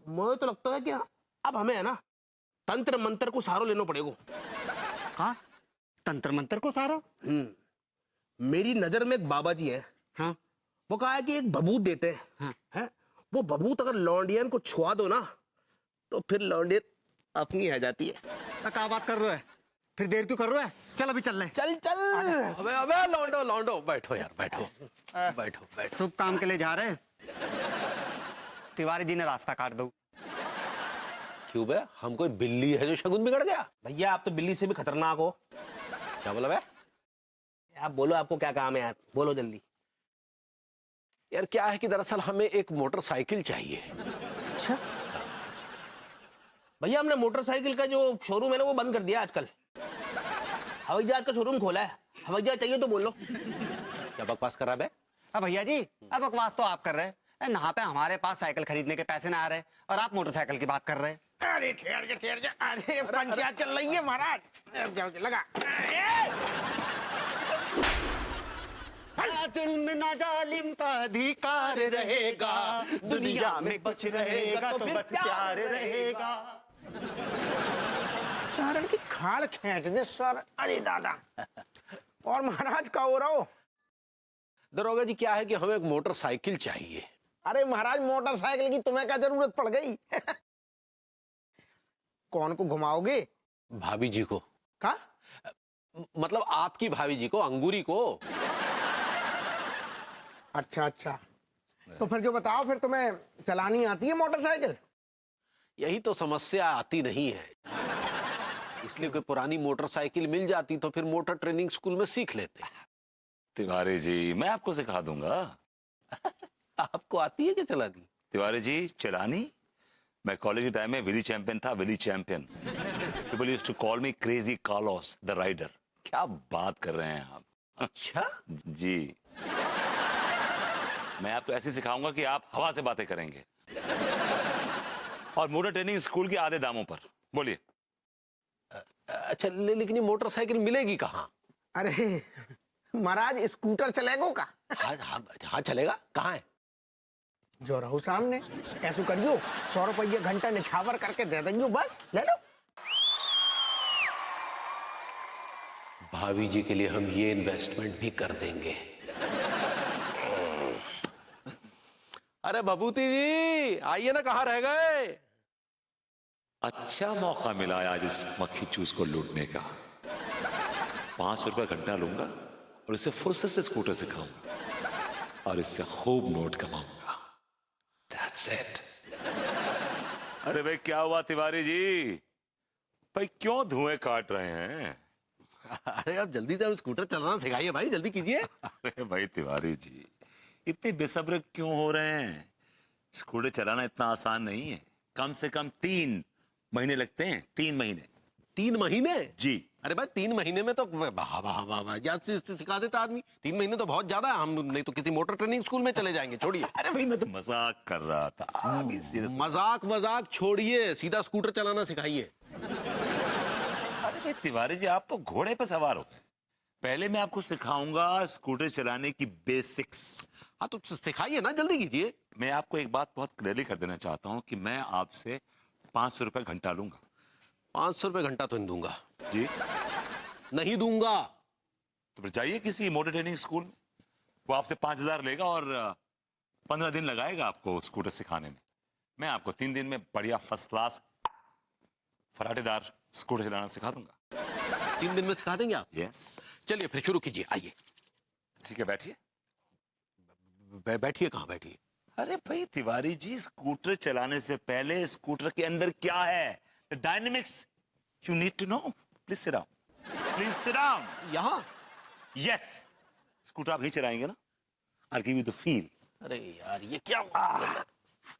मुझे तो लगता है कि अब हमें है ना तंत्र मंत्र को सहारा लेना पड़ेगा। हाँ, तंत्र मंत्र को सहारा? मेरी नजर में एक बाबा जी है। हाँ, वो कहा है कि एक भभूत देते हैं। हाँ। है वो भभूत अगर लौंडियन को छुआ दो ना तो फिर लौंडियन अपनी आ जाती है। क्या बात कर रहे हो? फिर देर क्यों कर रहे हो? चल अभी चल रहे। चल चल। अबे अबे लौंडो लौंडो बैठो यार, बैठो बैठो बैठो। शुभ काम के लिए जा रहे? तिवारी जी ने रास्ता काट दो। क्यों बे, हम कोई बिल्ली है जो शगुन बिगड़ गया? भैया आप तो बिल्ली से भी खतरनाक हो। क्या बोला बे? आप बोलो, आपको क्या काम है यार, बोलो जल्दी। यार क्या है कि दरअसल हमें एक मोटरसाइकिल चाहिए। अच्छा भैया, हमने मोटरसाइकिल का जो शोरूम है ना वो बंद कर दिया आजकल। हवाई जहाज का शोरूम खोला है। हवाई जहाज चाहिए तो बोलो। क्या बकवास कर रहा बे? अब भैया जी, अब बकवास तो आप कर रहे हैं। यहाँ पे हमारे पास साइकिल खरीदने के पैसे ना आ रहे और आप मोटरसाइकिल की बात कर रहे हैं। अरे ठहर जा। अरे पंचायत चल रही है महाराज। लगा जुल्म ना जालिम का अधिकार रहेगा, दुनिया में कुछ रहेगा तो बस प्यार रहेगा। सारण की खाल खींच दे सर। अरे दादा। और महाराज का हो रहा हो? दरोगा जी क्या है कि हमें एक मोटरसाइकिल चाहिए। अरे महाराज, मोटरसाइकिल की तुम्हें क्या जरूरत पड़ गई? कौन को घुमाओगे? भाभी जी को। का मतलब आपकी भाभी जी को, अंगूरी को। अच्छा, तो फिर जो बताओ, फिर तुम्हें चलानी आती है मोटरसाइकिल? यही तो समस्या आती नहीं है, इसलिए कोई पुरानी मोटरसाइकिल मिल जाती तो फिर मोटर ट्रेनिंग स्कूल में सीख लेते। तिवारी जी, मैं आपको सिखा दूंगा। आपको आती है क्या चलानी? तिवारी जी, चलानी? मैं कॉलेज के टाइम में विली चैंपियन था, wheelie champion. People used to call me crazy Carlos the rider. क्या बात कर रहे हैं आप? अच्छा जी, मैं आपको ऐसे सिखाऊंगा कि आप हवा से बातें करेंगे, और मोटर ट्रेनिंग स्कूल के आधे दामों पर। बोलिए। अच्छा, लेकिन ये मोटरसाइकिल मिलेगी कहाँ? अरे महाराज, स्कूटर चलेगो का? हाँ चलेगा। कहाँ है? जो रहो सामने। ऐसा करियो, 100 रुपये घंटा निछावर करके दे देंगे, बस ले लो। भाभी जी के लिए हम ये इन्वेस्टमेंट भी कर देंगे। अरे भभूति जी, आइए ना, कहाँ रह गए? अच्छा मौका मिला है आज इस मक्खी चूस को लूटने का। 500 रुपये घंटा लूंगा और इसे फुर्सत से स्कूटर सिखाऊंगा और इससे खूब नोट कमाऊंगा। That's it. अरे भाई, क्या हुआ तिवारी जी? भाई क्यों धुएं काट रहे हैं? अरे आप जल्दी से स्कूटर चलाना सिखाइए भाई, जल्दी कीजिए। अरे भाई तिवारी जी, इतने बेसब्र क्यों हो रहे हैं? स्कूटर चलाना इतना आसान नहीं है। कम से कम 3 महीने लगते हैं। 3 महीने। 3 महीने? जी। अरे भाई 3 महीने में तो सिखा देता आदमी। 3 महीने तो बहुत ज्यादा है। हम नहीं तो किसी मोटर ट्रेनिंग स्कूल में चले जाएंगे। छोड़िए। अरे भाई, मैं तो मजाक कर रहा था। मजाक छोड़िए, सीधा स्कूटर चलाना सिखाइए। अरे भाई तिवारी जी, आप तो घोड़े पर सवार हो गए। पहले मैं आपको सिखाऊंगा स्कूटर चलाने की बेसिक्स। हाँ तो सिखाइए ना, जल्दी कीजिए। मैं आपको एक बात बहुत क्लियरली कर देना चाहता हूं कि मैं आपसे 500 रुपये घंटा लूंगा। 500 रुपये घंटा तो नहीं दूंगा जी। नहीं दूंगा। तो फिर जाइए किसी मोटर ट्रेनिंग स्कूल में, वो आपसे 5000 लेगा और 15 दिन लगाएगा आपको स्कूटर सिखाने में। मैं आपको 3 दिन में बढ़िया फर्स्ट क्लास फराटेदार स्कूटर चलाना सिखा दूंगा। 3 दिन में सिखा देंगे आप? यस। चलिए फिर शुरू कीजिए, आइए। ठीक है, बैठिए। बैठिए। कहाँ बैठिए? अरे भाई तिवारी जी, स्कूटर चलाने से पहले स्कूटर के अंदर क्या है, the dynamics you need to know. Please sit down, please sit down. यहाँ? यस। स्कूटर आप ही चलाएंगे ना? I give you the feel. अरे यार, ये क्या?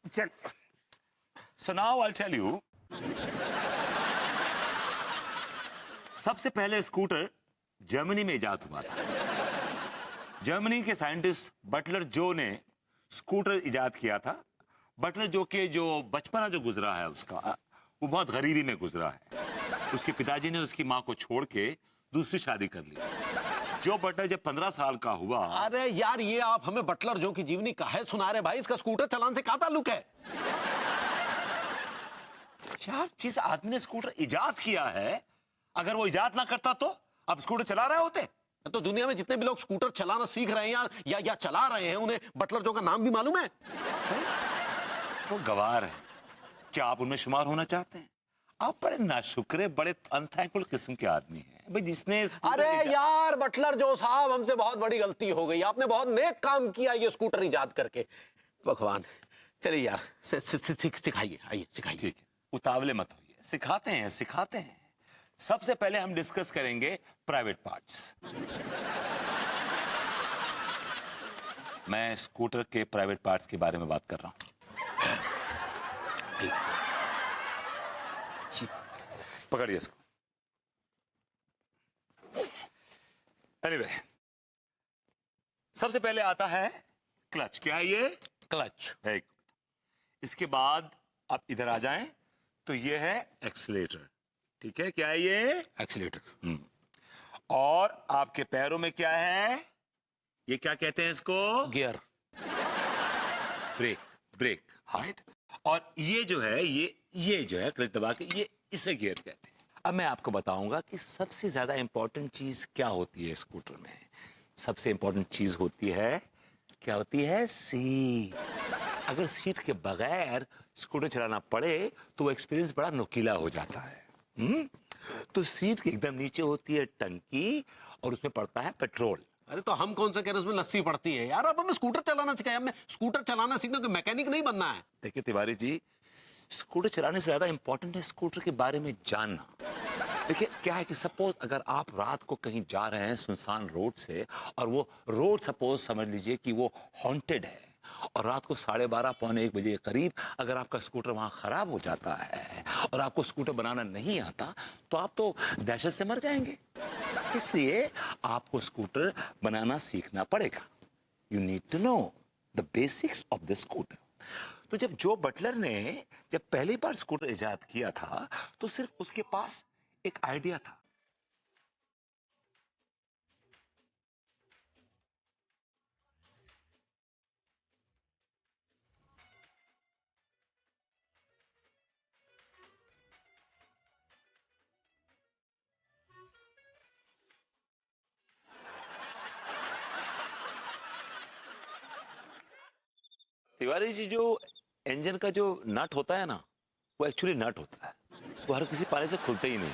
चल, so now I tell you. सबसे पहले स्कूटर जर्मनी में इजाद हुआ था। जर्मनी के साइंटिस्ट बटलर जो ने स्कूटर इजाद किया था। बटलर जो के जो बचपना जो गुजरा है उसका, वो बहुत गरीबी में गुजरा है। उसके पिताजी ने उसकी माँ को छोड़ के दूसरी शादी कर ली। जो बटलर जब 15 साल का हुआ। अरे यार, ये आप हमें बटलर जो की जीवनी काहे सुना रहे भाई? इसका स्कूटर चलाने से क्या ताल्लुक है? यार जिस आदमी ने स्कूटर इजाद किया है, अगर वो इजाद ना करता तो आप स्कूटर चला रहे होते? तो दुनिया में जितने भी लोग स्कूटर चलाना सीख रहे हैं या चला रहे हैं, उन्हें बटलर जो का नाम भी मालूम है? वो गवार है, क्या आप उनमें शुमार होना चाहते हैं? आप बड़े नाशुक्रे, बड़े अनथैंकफुल किस्म के आदमी हैं भाई, जिसने अरे यार बटलर जो साहब, हमसे बहुत बड़ी गलती हो गई, आपने बहुत नेक काम किया ये स्कूटर इजाद करके। भगवान, चलिए यार सिखाइए, आइए सिखाइए। ठीक है, उतावले मत होइए, सिखाते हैं सिखाते हैं। सबसे पहले हम डिस्कस करेंगे प्राइवेट पार्ट्स। मैं स्कूटर के प्राइवेट पार्ट्स के बारे में बात कर रहा हूं। पकड़िए इसको। एनीवे, सबसे पहले आता है क्लच। क्या है ये? क्लच। एक, इसके बाद आप इधर आ जाएं तो ये है एक्सीलेटर। ठीक है, क्या है ये? एक्सीलेटर। और आपके पैरों में क्या है? ये क्या कहते हैं इसको? गियर। ब्रेक। Brake, right. और ये जो है, ये जो है क्लच दबा के, ये इसे गियर कहते हैं। अब मैं आपको बताऊंगा कि सबसे ज्यादा इंपॉर्टेंट चीज क्या होती है स्कूटर में। सबसे इंपॉर्टेंट चीज होती है, क्या होती है? सीट। अगर सीट के बगैर स्कूटर चलाना पड़े तो वो एक्सपीरियंस बड़ा नुकीला हो जाता है। तो सीट के एकदम नीचे होती है टंकी और उसमें पड़ता है पेट्रोल। अरे तो हम कौन सा कह रहे हैं उसमें लस्सी पड़ती है यार। अब हमें स्कूटर चलाना सिखाया, हमें स्कूटर चलाना सीखना, कोई मैकेनिक नहीं बनना है। देखिए तिवारी जी, स्कूटर चलाने से ज्यादा इंपॉर्टेंट है स्कूटर के बारे में जानना। देखिए क्या है कि सपोज अगर आप रात को कहीं जा रहे हैं सुनसान रोड से, और वो रोड सपोज समझ लीजिए कि वो हॉन्टेड है, और रात को 12:30 पौने 1 बजे के करीब अगर आपका स्कूटर वहां खराब हो जाता है और आपको स्कूटर बनाना नहीं आता, तो आप तो दहशत से मर जाएंगे। इसलिए आपको स्कूटर बनाना सीखना पड़ेगा। You need to know the basics of the scooter. तो जब जो बटलर ने जब पहली बार स्कूटर इजाद किया था, तो सिर्फ उसके पास एक आइडिया था। तिवारी जी, जो इंजन का जो नट होता है ना, वो एक्चुअली नट होता है, वो हर किसी पाने से खुलते ही नहीं।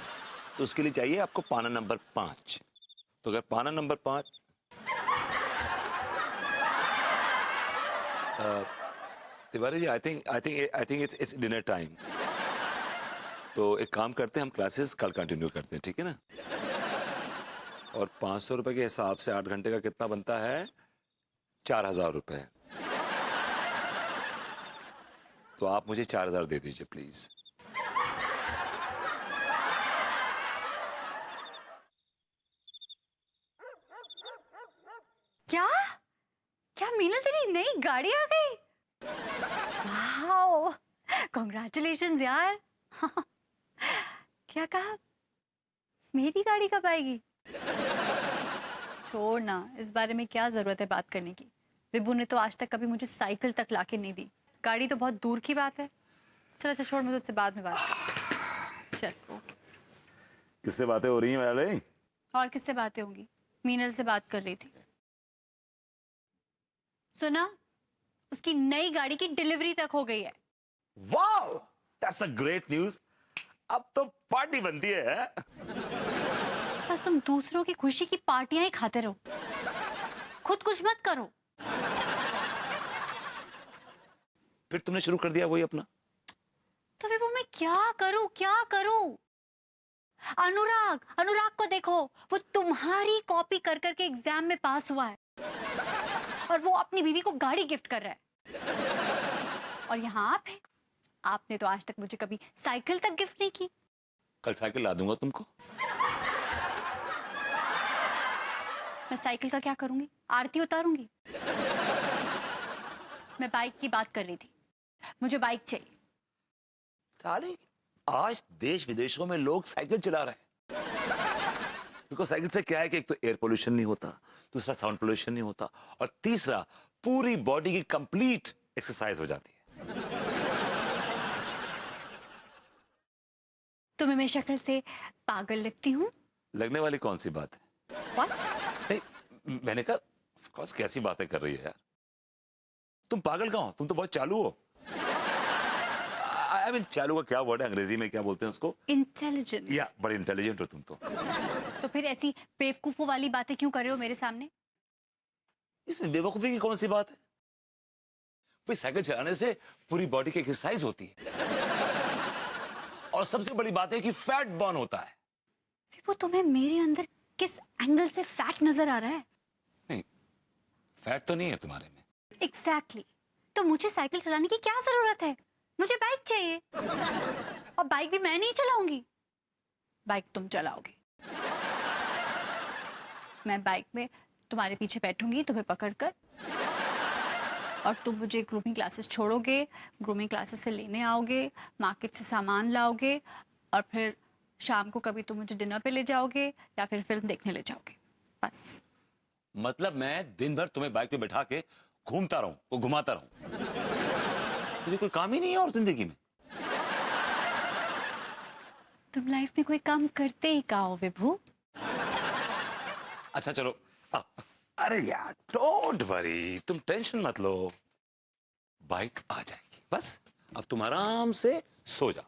तो उसके लिए चाहिए आपको पाना नंबर 5। तो अगर पाना number 5 Tiwari ji, I think it's dinner time. तो एक काम करते हैं, हम क्लासेस कल कंटिन्यू करते हैं, ठीक है ना? और 500 रुपए के हिसाब से 8 घंटे का कितना बनता है? 4000 रुपए। तो आप मुझे 4000 दे दीजिए प्लीज। क्या क्या मीनल, तेरी नई गाड़ी आ गई? वाओ, कॉन्ग्रेचुलेशंस यार। क्या कहा? मेरी गाड़ी कब आएगी? छोड़ ना, इस बारे में क्या जरूरत है बात करने की। विभू ने तो आज तक कभी मुझे साइकिल तक लाके नहीं दी, गाड़ी तो बहुत दूर की बात है। चल अच्छा छोड़, मैं तुझसे बाद में बात करती। चल ओके। किससे बातें हो रही हैं वाले? और किससे बातें होंगी? मीनल से बात कर रही थी। सुना, उसकी नई गाड़ी की डिलीवरी तक हो गई है। Wow, that's a great news. अब तो पार्टी बनती है। बस तुम दूसरों की खुशी की पार्टियां ही खाते रहो, खुद कुछ मत करो। फिर तुमने शुरू कर दिया वही अपना। तो विभू मैं क्या करूं, क्या करूं? अनुराग को देखो, वो तुम्हारी कॉपी कर करके एग्जाम में पास हुआ है, और वो अपनी बीवी को गाड़ी गिफ्ट कर रहा है। और यहाँ आप हैं, आपने तो आज तक मुझे कभी साइकिल तक गिफ्ट नहीं की। कल साइकिल ला दूंगा तुमको। मैं साइकिल का क्या करूंगी? आरती उतारूंगी। मैं बाइक की बात कर रही थी, मुझे बाइक चाहिए। साले, आज देश विदेशों में लोग साइकिल चला रहे हैं। बिकॉज साइकिल से क्या है कि एक तो एयर पोल्यूशन नहीं होता, दूसरा साउंड पोल्यूशन नहीं होता, और तीसरा पूरी बॉडी की कंप्लीट एक्सरसाइज हो जाती है। तुम्हें मैं शक्ल से पागल लगती हूँ? लगने वाली कौन सी बात है? What? नहीं, मैंने कहा of course, कैसी बातें कर रही है यार? तुम पागल कहाँ हो? तुम तो बहुत चालू हो। आई मीन चालू का क्या वर्ड है अंग्रेजी में, क्या बोलते हैं उसको? इंटेलिजेंट। या बड़ी इंटेलिजेंट हो तुम तो। तो फिर ऐसी बेवकूफों वाली बातें क्यों कर रहे हो मेरे सामने? इसमें बेवकूफी की कौन सी बात है? भाई साइकिल चलाने से पूरी बॉडी की एक्सरसाइज होती है और सबसे बड़ी बात है कि फैट बर्न होता है। वो तुम्हें मेरे अंदर किस एंगल से फैट नजर आ रहा है? नहीं, फैट तो नहीं है तुम्हारे में। एग्जैक्टली। तो मुझे साइकिल चलाने की क्या जरूरत है? मुझे बाइक चाहिए, और बाइक भी मैं नहीं चलाऊंगी, बाइक तुम चलाओगे। मैं बाइक में तुम्हारे पीछे बैठूंगी तुम्हें पकड़कर, और तुम मुझे ग्रूमिंग क्लासेस छोड़ोगे, ग्रूमिंग क्लासेस से लेने आओगे, मार्केट से सामान लाओगे, और फिर शाम को कभी तुम मुझे डिनर पे ले जाओगे या फिर फिल्म देखने ले जाओगे। बस। मतलब मैं दिन भर तुम्हें बाइक पे बैठा के घूमता रहूं, वो घुमाता रहूं? मुझे कोई काम ही नहीं है और जिंदगी में। तुम लाइफ में कोई काम करते ही कहाँ हो विभू? अच्छा चलो, अरे यार डोंट वरी, तुम टेंशन मत लो, बाइक आ जाएगी। बस अब तुम आराम से सो जाओ।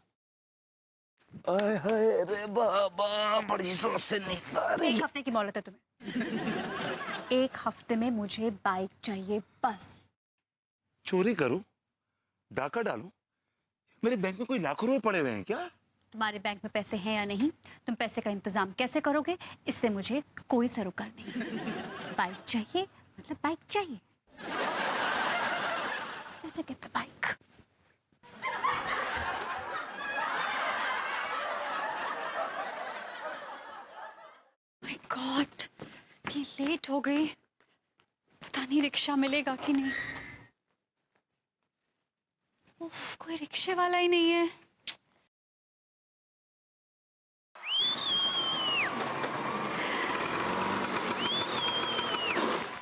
आय हाय रे बाबा, बड़ी जोर से नींद आ रही है। 1 हफ्ते की मोहलत है तुम्हें। 1 हफ्ते में मुझे बाइक चाहिए बस। चोरी करूं, डाका डालूं? मेरे बैंक में कोई लाखों रुपए पड़े हुए हैं क्या? तुम्हारे बैंक में पैसे हैं या नहीं, तुम पैसे का इंतजाम कैसे करोगे, इससे मुझे कोई सरोकार नहीं। बाइक चाहिए मतलब बाइक चाहिए। Better get the bike. My God, इतनी लेट हो गई, पता नहीं रिक्शा मिलेगा कि नहीं। उफ, कोई रिक्शे वाला ही नहीं है।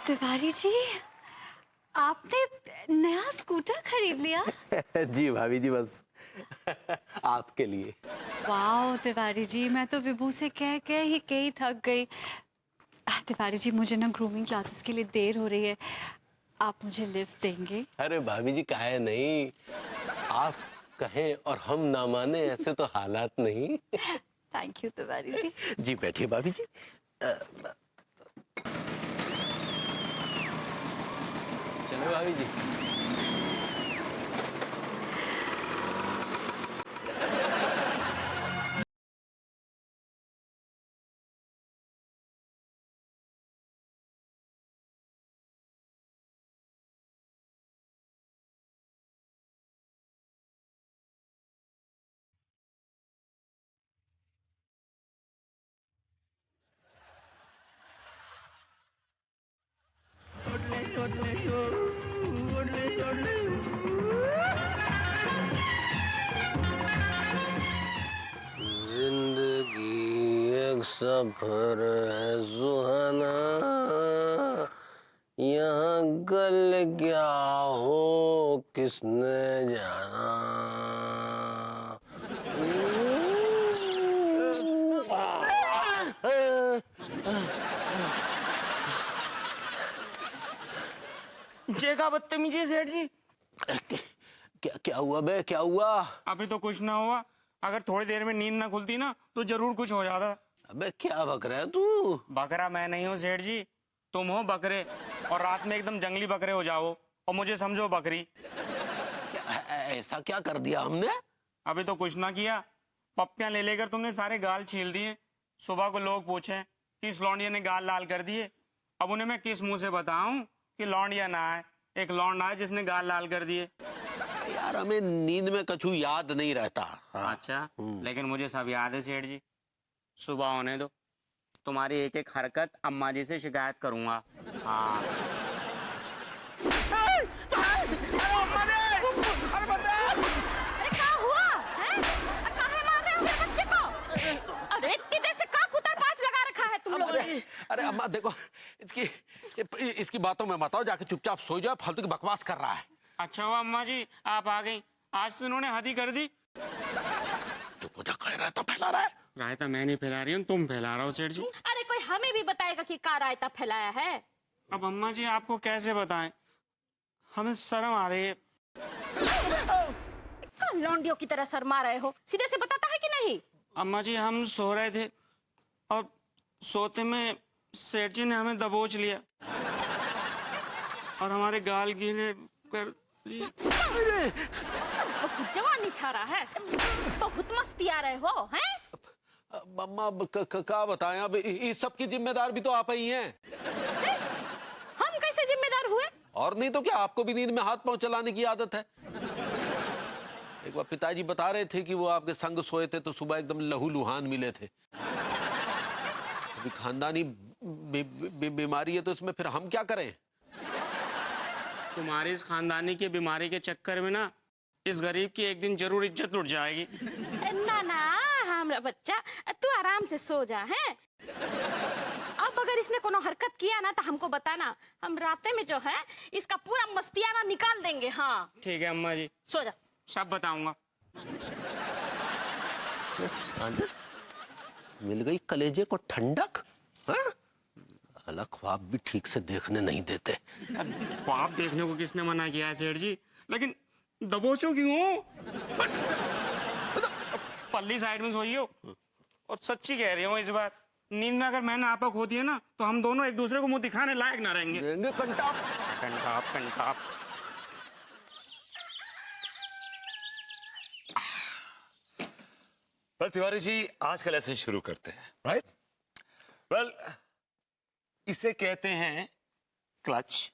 तिवारी जी, आपने नया स्कूटर खरीद लिया? जी भाभी जी, बस आपके लिए। वाह तिवारी जी, मैं तो विभू से कह के ही थक गई। तिवारी जी, मुझे ना ग्रूमिंग क्लासेस के लिए देर हो रही है, आप मुझे लिफ्ट देंगे? अरे भाभी जी काहे नहीं, आप कहें और हम ना माने ऐसे तो हालात नहीं। Thank you Tiwari ji. जी बैठिए भाभी जी। चलो भाभी जी। सफर है सुहाना, यहाँ कल क्या हो किसने जाना। जेका बदतमीजी सेठ जी। क्या क्या हुआ बे, क्या हुआ? अभी तो कुछ ना हुआ, अगर थोड़ी देर में नींद ना खुलती ना तो जरूर कुछ हो जाता। अबे क्या बक रहा है तू? बकरा मैं नहीं हूँ सेठ जी, तुम हो बकरे, और रात में एकदम जंगली बकरे हो जाओ और मुझे समझो बकरी। ऐसा क्या कर दिया हमने? अभी तो कुछ ना किया, पप्पियां ले लेकर तुमने सारे गाल छील दिए। सुबह को लोग पूछे कि इस लौंडिया ने गाल लाल कर दिए, अब उन्हें मैं किस मुंह से बताऊं कि लौंडिया ना है, एक लौंडा है जिसने गाल लाल कर दिए। यार हमें नींद में कछु याद नहीं रहता। हाँ। अच्छा, लेकिन मुझे सब याद है सेठ जी। सुबह होने दो, तुम्हारी एक एक हरकत अम्मा जी से शिकायत करूंगा। हाँ। अरे क्या हुआ है? काहे मार रहे हो मेरे बच्चे को? अरे इतनी देर से का कुतर पास लगा रखा है तुम लोगों ने? अरे अम्मा देखो, इसकी बातों में मत आओ, जाके चुपचाप सो जाओ, फालतू की बकवास कर रहा है। अच्छा हुआ अम्मा जी आप आ गई, आज तो इन्होंने हद ही कर दी। चुप हो जा, कह रायता फैला रहा है। रायता मैं नहीं फैला रही हूँ, तुम फैला रहा हो सेठ जी। अरे कोई हमें भी बताएगा कि का रायता फैलाया है। अब अम्मा जी आपको कैसे बताएं, हमें शर्म आ रही है। लौंडियों की तरह शर्मा रहे हो, सीधे से बताता है कि नहीं? अम्मा जी हम सो रहे थे और सोते में सेठ जी ने हमें दबोच लिया और हमारे गाल गीले कर दिए। बहुत जवानी छा रहा है, बहुत मस्ती आ रहे हो हैं? मम्मा क्या बताएं, अब इस सब की जिम्मेदार भी तो आप ही हैं। हम कैसे जिम्मेदार हुए? और नहीं तो क्या, आपको भी नींद में हाथ पांव चलाने की आदत है। एक बार पिताजी बता रहे थे कि वो आपके संग सोए थे तो सुबह एकदम लहूलुहान मिले थे। अभी खानदानी बीमारी है तो इसमें फिर हम क्या करें? तुम्हारी इस खानदानी की बीमारी के चक्कर में ना इस गरीब की एक दिन जरूर इज्जत लुट जाएगी। ना ना हमारा बच्चा, तू आराम से सो जा है। अब अगर इसने कोनो हरकत किया ना तो हमको बताना, हम राते में जो है इसका पूरा मस्तियाना निकाल देंगे। हाँ ठीक है अम्मा जी, सो जा। सब बताऊंगा। मिल गई कलेजे को ठंडक। हाँ? अलग ख्वाब भी ठीक से देखने नहीं देते। ख्वाब देखने को किसने मना किया है सेठ जी, लेकिन दबोचो क्यों? पल्ली साइड में सोई हो और सच्ची कह रही हूँ, इस बार नींद में अगर मैंने आपा खो दिया ना तो हम दोनों एक दूसरे को मुंह दिखाने लायक ना रहेंगे। कंटाप कंटाप कंटाप। वेल तिवारी जी, आज का लेसन शुरू करते हैं। राइट? वेल, इसे कहते हैं क्लच।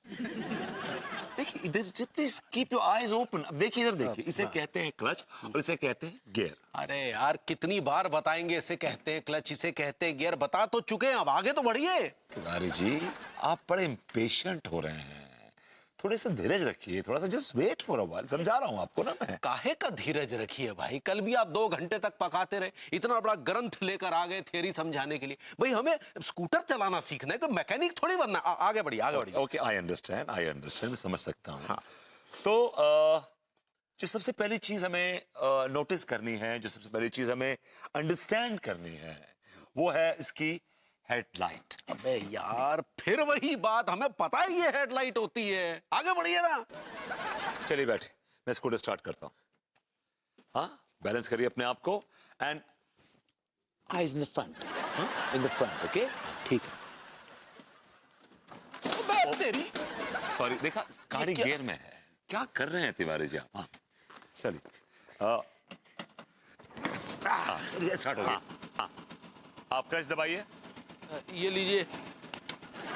देखिए इधर, please keep your eyes open. अब देखिए इधर देखिए, इसे कहते हैं क्लच और इसे कहते हैं गियर। अरे यार कितनी बार बताएंगे, इसे कहते हैं क्लच, इसे कहते हैं गियर। बता तो चुके हैं, अब आगे तो बढ़िए। तिवारी जी, आप बड़े इम्पेशेंट हो रहे हैं, थोड़े से धीरज रखिए, थोड़ा सा just wait for a while. समझा रहा हूँ आपको ना मैं। काहे का धीरज रखिए भाई, कल भी आप 2 घंटे तक पकाते रहे, इतना बड़ा ग्रंथ लेकर आ गए थियरी समझाने के लिए। भाई हमें स्कूटर चलाना सीखना है, कोई मैकेनिक थोड़ी बनना। आगे बढ़िए आगे बढ़िए। ओके, आई अंडरस्टैंड, मैं समझ सकता हूँ। हाँ। तो जो सबसे पहली चीज हमें नोटिस करनी है, जो सबसे पहली चीज हमें अंडरस्टैंड करनी है, वो है इसकी हेडलाइट। अबे यार फिर वही बात, हमें पता है ये हेडलाइट होती है। आगे बढ़िए ना। चलिए बैठे, मैं स्कूटर स्टार्ट करता हूँ। हाँ, बैलेंस करिए अपने आप को and eyes in the front, in the front. Okay, ठीक है। तेरी सॉरी, देखा गाड़ी गियर में है। क्या कर रहे हैं तिवारी जी आप? हाँ, चलिए स्टार्ट हो गया। हाँ, आप क्लच दबाइए। ये लीजिए।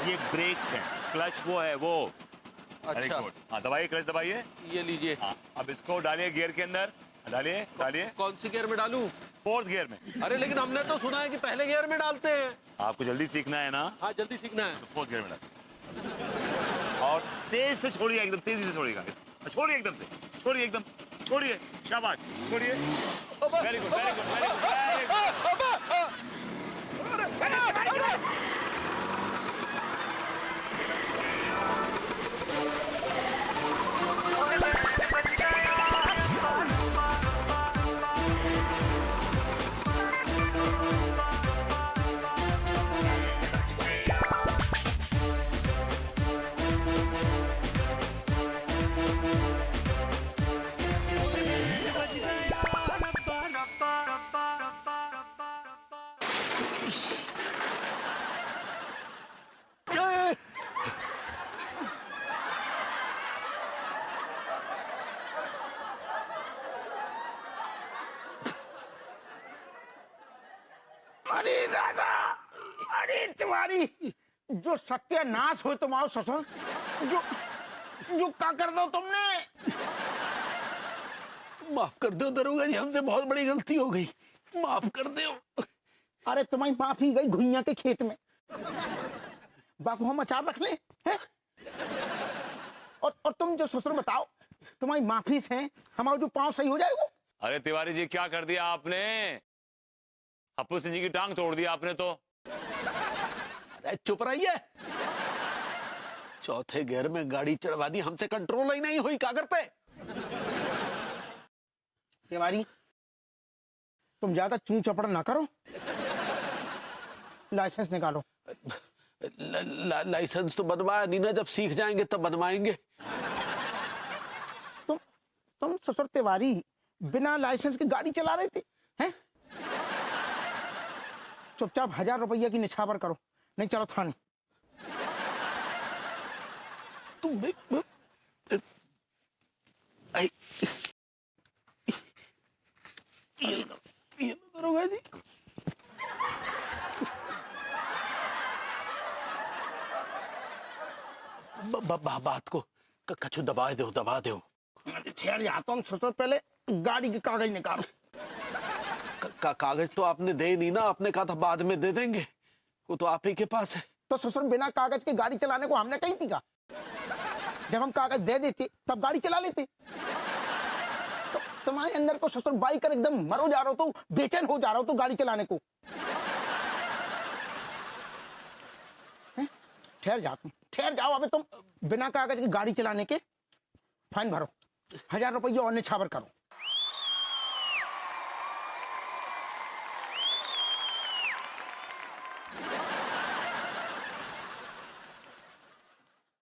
ये ब्रेक्स हैं, क्लच वो है वो। वेरी अच्छा गुड। हाँ, दबाइए, क्लच दबाइए। ये लीजिए। हाँ, अब इसको डालिए गियर के अंदर। डालिए डालिए। कौन सी गियर में डालूं? 4th गियर में। अरे लेकिन हमने तो सुना है कि पहले गियर में डालते हैं। आपको जल्दी सीखना है ना, हाँ जल्दी सीखना है। तो 4th गियर में डालिए और तेज से छोड़िए, एकदम तेजी से छोड़िएगा। छोड़िए एकदम से, छोड़िए एकदम, छोड़िए, शाबाश, छोड़िए। Very good, very good, very good, very good. अरे दादा, अरे तुम्हारी जो सत्यानाश हो तुम आओ ससुर। जो जो क्या कर दो तुमने। माफ कर दो दरोगा जी, हमसे बहुत बड़ी गलती हो गई, माफ कर दो। अरे तुम्हारी माफी गई घुइया के खेत में। बाकू हम अचार रख ले हैं? और तुम जो ससुर बताओ, तुम्हारी माफी से हमारा जो पाँव सही हो जाएगा। अरे तिवारी जी, क्या कर दिया आपने? अप्पू सिंह जी की टांग तोड़ दी आपने तो। अरे चुप रहिए। 4थे गियर में गाड़ी चढ़वा दी, हमसे कंट्रोल ही नहीं हुई, क्या करते? तिवारी तुम ज्यादा चूं चपड़ ना करो, लाइसेंस निकालो। लाइसेंस तो बनवाया नहीं ना, जब सीख जाएंगे तब बनवाएंगे। तुम ससुर तिवारी बिना लाइसेंस के गाड़ी चला रहे थे हैं? चुपचाप 1000 रुपया की निछावर करो, नहीं चलो थाने। तुम ये करोगे जी? बात को कछु दबा दो, दबा दो। ठहर जाता हूँ ससुर, पहले गाड़ी के कागज निकालो। कागज तो आपने दे नहीं ना, आपने कहा था बाद में दे देंगे, वो तो आप ही के पास है। तो ससुर बिना कागज के गाड़ी चलाने को हमने कही थी का? जब हम कागज दे देते तब गाड़ी चला लेते। तो तुम्हारे अंदर को ससुर बाई कर एकदम मरो जा रहा हो, तो बेचैन हो जा रहा हो तो गाड़ी चलाने को। ठहर जाओ, ठहर जाओ। अबे तुम बिना कागज की गाड़ी चलाने के फाइन भरो, 1000 रुपये और निछावर करो।